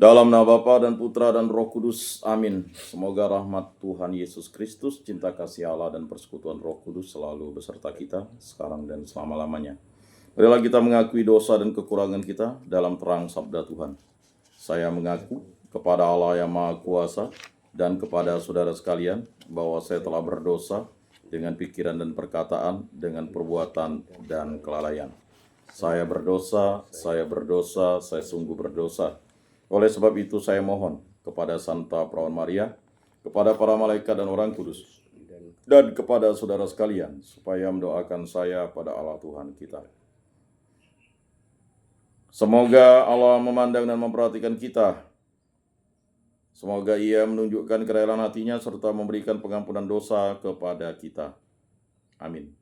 Dalam nama Bapa dan Putra dan Roh Kudus, amin. Semoga rahmat Tuhan Yesus Kristus, cinta kasih Allah dan persekutuan Roh Kudus selalu beserta kita, sekarang dan selama-lamanya. Marilah kita mengakui dosa dan kekurangan kita dalam terang sabda Tuhan. Saya mengaku kepada Allah yang Maha Kuasa dan kepada saudara sekalian bahwa saya telah berdosa dengan pikiran dan perkataan, dengan perbuatan dan kelalaian. Saya berdosa, saya sungguh berdosa. Oleh sebab itu saya mohon kepada Santa Perawan Maria, kepada para malaikat dan orang kudus, dan kepada saudara sekalian, supaya mendoakan saya pada Allah Tuhan kita. Semoga Allah memandang dan memperhatikan kita. Semoga Ia menunjukkan kerelaan hatinya serta memberikan pengampunan dosa kepada kita. Amin.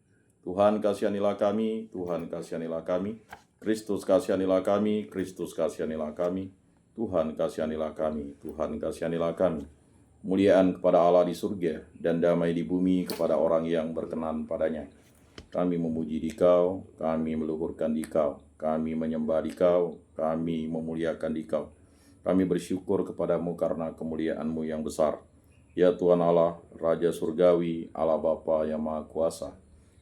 Tuhan kasihanilah kami, Tuhan kasihanilah kami, Kristus kasihanilah kami, Kristus kasihanilah kami, Tuhan kasihanilah kami, Tuhan kasihanilah kami. Kemuliaan kepada Allah di surga dan damai di bumi kepada orang yang berkenan padanya. Kami memuji Dikau, kami meluhurkan Dikau, kami menyembah Dikau, kami memuliakan Dikau. Kami bersyukur kepadamu karena kemuliaan-Mu yang besar. Ya Tuhan Allah, Raja Surgawi, Allah Bapa yang Maha Kuasa.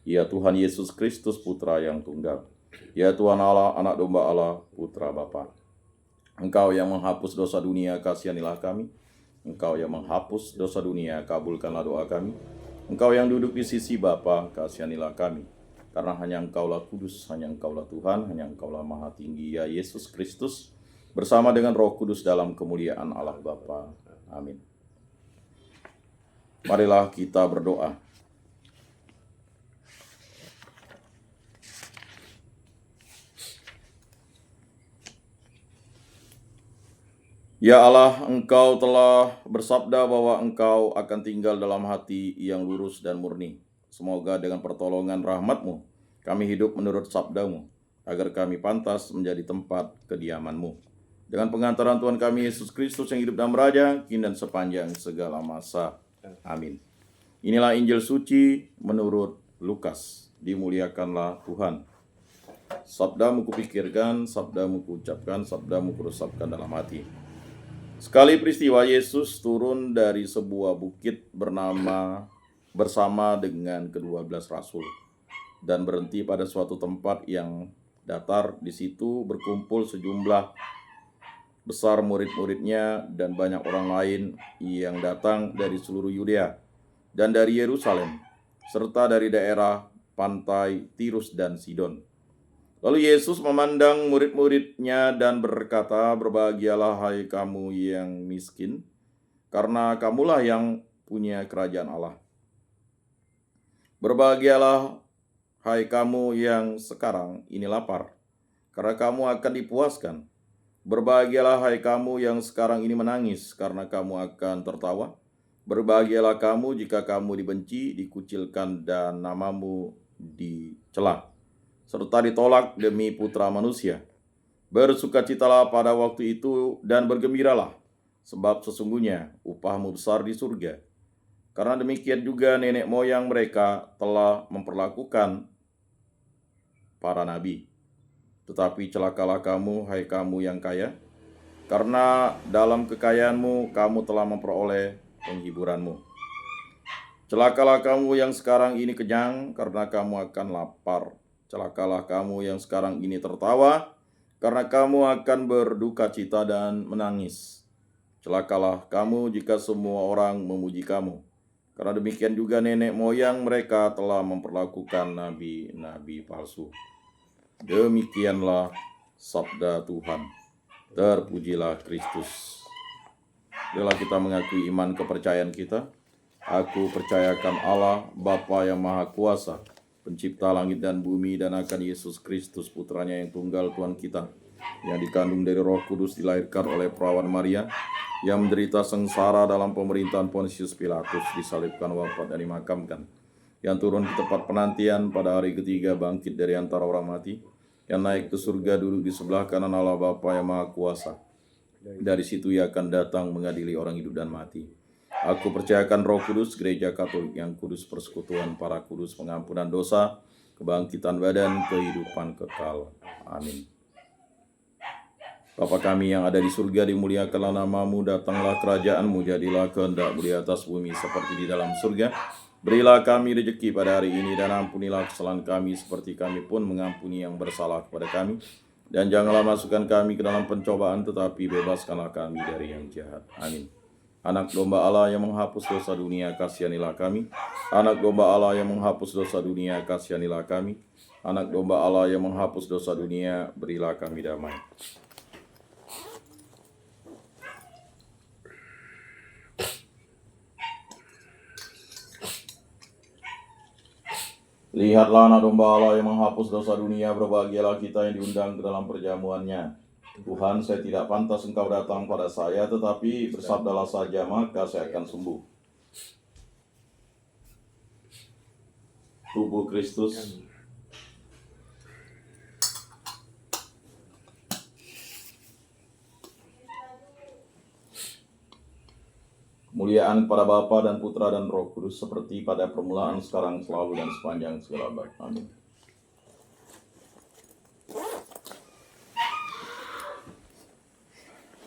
Ya Tuhan Yesus Kristus, Putra yang tunggal. Ya Tuhan Allah, Anak Domba Allah, Putra Bapa. Engkau yang menghapus dosa dunia, kasihanilah kami. Engkau yang menghapus dosa dunia, kabulkanlah doa kami. Engkau yang duduk di sisi Bapa, kasihanilah kami. Karena hanya Engkaulah kudus, hanya Engkaulah Tuhan, hanya Engkaulah Maha Tinggi, ya Yesus Kristus, bersama dengan Roh Kudus dalam kemuliaan Allah Bapa. Amin. Marilah kita berdoa. Ya Allah, Engkau telah bersabda bahwa Engkau akan tinggal dalam hati yang lurus dan murni. Semoga dengan pertolongan rahmat-Mu, kami hidup menurut sabda-Mu, agar kami pantas menjadi tempat kediaman-Mu. Dengan pengantaran Tuhan kami Yesus Kristus yang hidup dan beraja, kini dan sepanjang segala masa. Amin. Inilah Injil suci menurut Lukas. Dimuliakanlah Tuhan. Sabda-Mu kupikirkan, sabda-Mu kuucapkan, sabda-Mu kuresapkan dalam hati. Sekali peristiwa Yesus turun dari sebuah bukit bersama dengan ke-12 rasul dan berhenti pada suatu tempat yang datar. Di situ berkumpul sejumlah besar murid-muridnya dan banyak orang lain yang datang dari seluruh Yudea dan dari Yerusalem serta dari daerah pantai Tirus dan Sidon. Lalu Yesus memandang murid-muridnya dan berkata, "Berbahagialah hai kamu yang miskin, karena kamulah yang punya kerajaan Allah. Berbahagialah hai kamu yang sekarang ini lapar, karena kamu akan dipuaskan. Berbahagialah hai kamu yang sekarang ini menangis, karena kamu akan tertawa. Berbahagialah kamu jika kamu dibenci, dikucilkan, dan namamu dicela, serta ditolak demi Putra Manusia. Bersukacitalah pada waktu itu dan bergembiralah, sebab sesungguhnya upahmu besar di surga. Karena demikian juga nenek moyang mereka telah memperlakukan para nabi. Tetapi celakalah kamu, hai kamu yang kaya, karena dalam kekayaanmu kamu telah memperoleh penghiburanmu. Celakalah kamu yang sekarang ini kenyang, karena kamu akan lapar. Celakalah kamu yang sekarang ini tertawa, karena kamu akan berduka cita dan menangis. Celakalah kamu jika semua orang memuji kamu, karena demikian juga nenek moyang mereka telah memperlakukan nabi-nabi palsu. Demikianlah sabda Tuhan. Terpujilah Kristus. Marilah kita mengakui iman kepercayaan kita. Aku percayakan Allah, Bapa yang Maha Kuasa, Pencipta langit dan bumi, dan akan Yesus Kristus, Putranya yang tunggal Tuhan kita, yang dikandung dari Roh Kudus, dilahirkan oleh Perawan Maria, yang menderita sengsara dalam pemerintahan Pontius Pilatus, disalibkan, wafat, dan dimakamkan, yang turun ke tempat penantian, pada hari ketiga bangkit dari antara orang mati, yang naik ke surga, duduk di sebelah kanan Allah Bapa yang Maha Kuasa. Dari situ Ia akan datang mengadili orang hidup dan mati. Aku percayakan Roh Kudus, Gereja Katolik yang kudus, persekutuan para kudus, pengampunan dosa, kebangkitan badan, kehidupan kekal. Amin. Bapa kami yang ada di surga, dimuliakanlah namamu, datanglah kerajaanmu, jadilah kehendak-mu di atas bumi seperti di dalam surga. Berilah kami rezeki pada hari ini, dan ampunilah kesalahan kami seperti kami pun mengampuni yang bersalah kepada kami. Dan janganlah masukkan kami ke dalam pencobaan, tetapi bebaskanlah kami dari yang jahat. Amin. Anak domba Allah yang menghapus dosa dunia, kasihanilah kami. Anak domba Allah yang menghapus dosa dunia, kasihanilah kami. Anak domba Allah yang menghapus dosa dunia, berilah kami damai. Lihatlah anak domba Allah yang menghapus dosa dunia, berbahagialah kita yang diundang ke dalam perjamuannya. Tuhan, saya tidak pantas Engkau datang pada saya, tetapi bersabdalah saja, maka saya akan sembuh. Tubuh Kristus. Kemuliaan kepada Bapa dan Putra dan Roh Kudus, seperti pada permulaan, sekarang, selalu, dan sepanjang segala abad. Amin.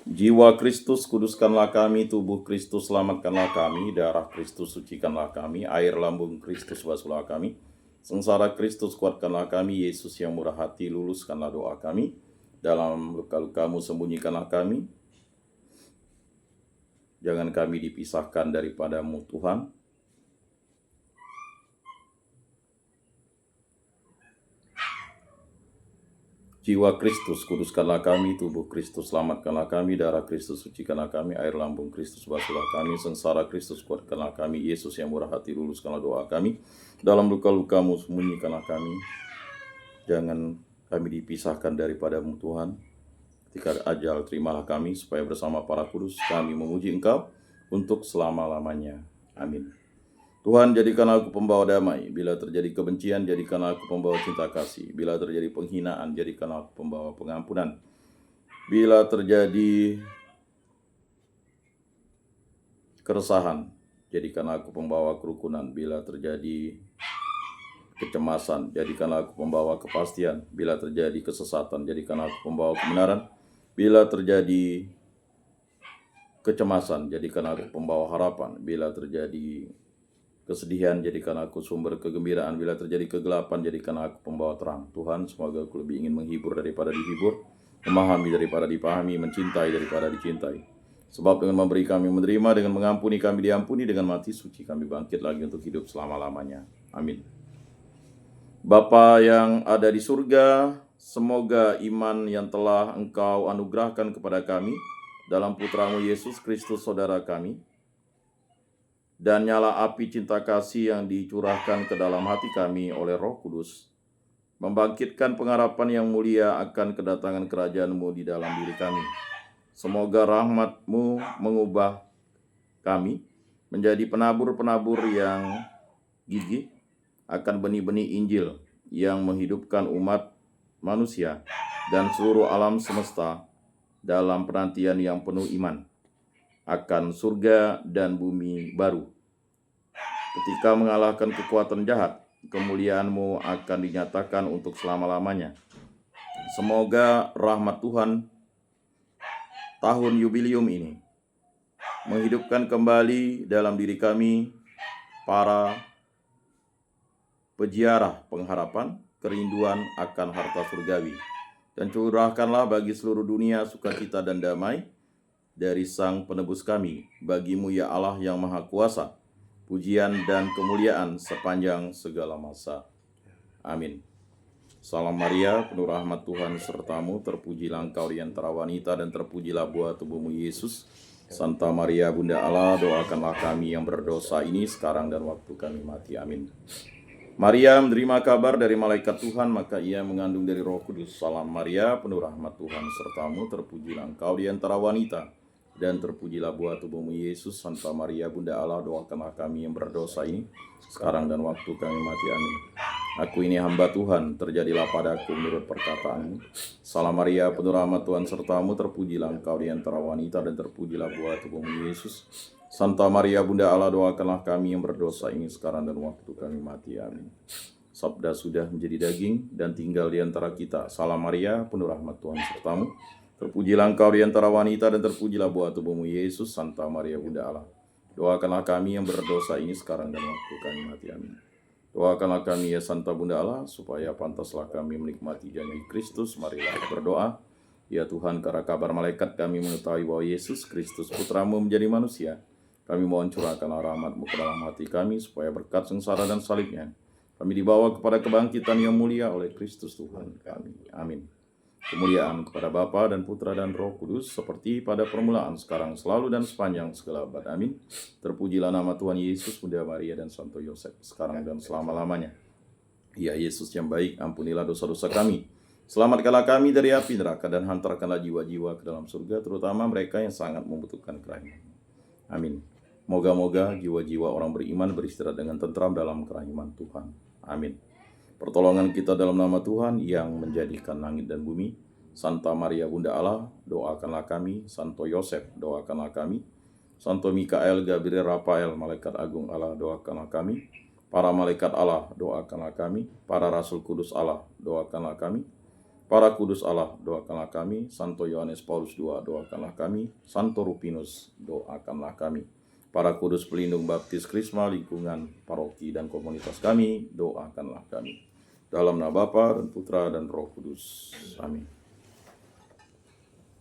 Jiwa Kristus, kuduskanlah kami. Tubuh Kristus, selamatkanlah kami. Darah Kristus, sucikanlah kami. Air lambung Kristus, basuhlah kami. Sengsara Kristus, kuatkanlah kami. Yesus yang murah hati, luluskanlah doa kami. Dalam luka-lukamu, sembunyikanlah kami. Jangan kami dipisahkan daripadamu, Tuhan. Jiwa Kristus, kuduskanlah kami. Tubuh Kristus, selamatkanlah kami. Darah Kristus, sucikanlah kami. Air lambung Kristus, basuhlah kami. Sengsara Kristus, kuatkanlah kami. Yesus yang murah hati, luluskanlah doa kami. Dalam luka-lukamu, sembunyikanlah kami. Jangan kami dipisahkan daripadamu, Tuhan. Ketika ajal, terimalah kami, supaya bersama para kudus kami memuji Engkau untuk selama-lamanya. Amin. Tuhan, jadikanlah aku pembawa damai. Bila terjadi kebencian, jadikanlah aku pembawa cinta kasih. Bila terjadi penghinaan, jadikanlah aku pembawa pengampunan. Bila terjadi keresahan, jadikanlah aku pembawa kerukunan. Bila terjadi kecemasan, jadikanlah aku pembawa kepastian. Bila terjadi kesesatan, jadikanlah aku pembawa kebenaran. Bila terjadi kecemasan, jadikan aku pembawa harapan. Bila terjadi kesedihan, jadikan aku sumber kegembiraan. Bila terjadi kegelapan, jadikan aku pembawa terang. Tuhan, semoga aku lebih ingin menghibur daripada dihibur, memahami daripada dipahami, mencintai daripada dicintai. Sebab dengan memberi kami menerima, dengan mengampuni kami diampuni, dengan mati suci kami bangkit lagi untuk hidup selama-lamanya. Amin. Bapa yang ada di surga, semoga iman yang telah Engkau anugerahkan kepada kami dalam Putra-Mu Yesus Kristus Saudara kami, dan nyala api cinta kasih yang dicurahkan ke dalam hati kami oleh Roh Kudus, membangkitkan pengharapan yang mulia akan kedatangan kerajaan-Mu di dalam diri kami. Semoga rahmat-Mu mengubah kami menjadi penabur-penabur yang gigih akan benih-benih Injil yang menghidupkan umat manusia dan seluruh alam semesta dalam penantian yang penuh iman akan surga dan bumi baru. Ketika mengalahkan kekuatan jahat, kemuliaan-Mu akan dinyatakan untuk selama-lamanya. Semoga rahmat Tuhan tahun jubilium ini menghidupkan kembali dalam diri kami para peziarah pengharapan, kerinduan akan harta surgawi, dan curahkanlah bagi seluruh dunia sukacita dan damai dari Sang Penebus kami. Bagi-Mu ya Allah yang Maha Kuasa, pujian dan kemuliaan sepanjang segala masa. Amin. Salam Maria, penuh rahmat Tuhan sertamu, terpujilah Engkau di antara wanita, dan terpujilah buah tubuh-Mu Yesus. Santa Maria Bunda Allah, doakanlah kami yang berdosa ini sekarang dan waktu kami mati. Amin. Maria menerima kabar dari malaikat Tuhan, maka ia mengandung dari Roh Kudus. Salam Maria, penuh rahmat Tuhan sertamu, terpujilah Engkau di antara wanita, dan terpujilah buah tubuh-Mu Yesus. Santa Maria Bunda Allah, doakanlah kami yang berdosa ini sekarang dan waktu kami mati. Amin. Aku ini hamba Tuhan, terjadilah padaku menurut perkataan-Mu. Salam Maria, penuh rahmat Tuhan sertamu, terpujilah Engkau di antara wanita, dan terpujilah buah tubuh-Mu Yesus. Santa Maria Bunda Allah, doakanlah kami yang berdosa ini sekarang dan waktu kami mati. Amin. Sabda sudah menjadi daging dan tinggal di antara kita. Salam Maria, penuh rahmat Tuhan sertamu, Terpujilah engkau di antara wanita dan terpujilah buah tubuhmu Yesus, Santa Maria Bunda Allah. Doakanlah kami yang berdosa ini sekarang dan waktu kami mati. Amin. Doakanlah kami ya Santa Bunda Allah, supaya pantaslah kami menikmati janji Kristus. Marilah berdoa. Ya Tuhan, karena kabar malaikat kami mengetahui bahwa Yesus Kristus Putramu menjadi manusia. Kami mohon curahkanlah rahmat-Mu ke dalam hati kami, supaya berkat sengsara dan salibnya kami dibawa kepada kebangkitan yang mulia oleh Kristus Tuhan kami. Amin. Kemuliaan kepada Bapa dan Putra dan Roh Kudus, seperti pada permulaan, sekarang, selalu, dan sepanjang segala abad. Amin. Terpujilah nama Tuhan Yesus, Bunda Maria, dan Santo Yosef, sekarang dan selama-lamanya. Ya Yesus yang baik, ampunilah dosa-dosa kami. Selamatkanlah kami dari api neraka, dan hantarkanlah jiwa-jiwa ke dalam surga, terutama mereka yang sangat membutuhkan kerahiman. Amin. Moga-moga jiwa-jiwa orang beriman beristirahat dengan tentram dalam kerahiman Tuhan. Amin. Pertolongan kita dalam nama Tuhan yang menjadikan langit dan bumi. Santa Maria Bunda Allah, doakanlah kami. Santo Yosef, doakanlah kami. Santo Mikael, Gabriel, Rafael, malaikat agung Allah, doakanlah kami. Para malaikat Allah, doakanlah kami. Para rasul kudus Allah, doakanlah kami. Para kudus Allah, doakanlah kami. Santo Yohanes Paulus II, doakanlah kami. Santo Rupinus, doakanlah kami. Para kudus pelindung baptis Krisma, lingkungan paroki dan komunitas kami, doakanlah kami. Dalam nama Bapa dan Putra dan Roh Kudus. Amin.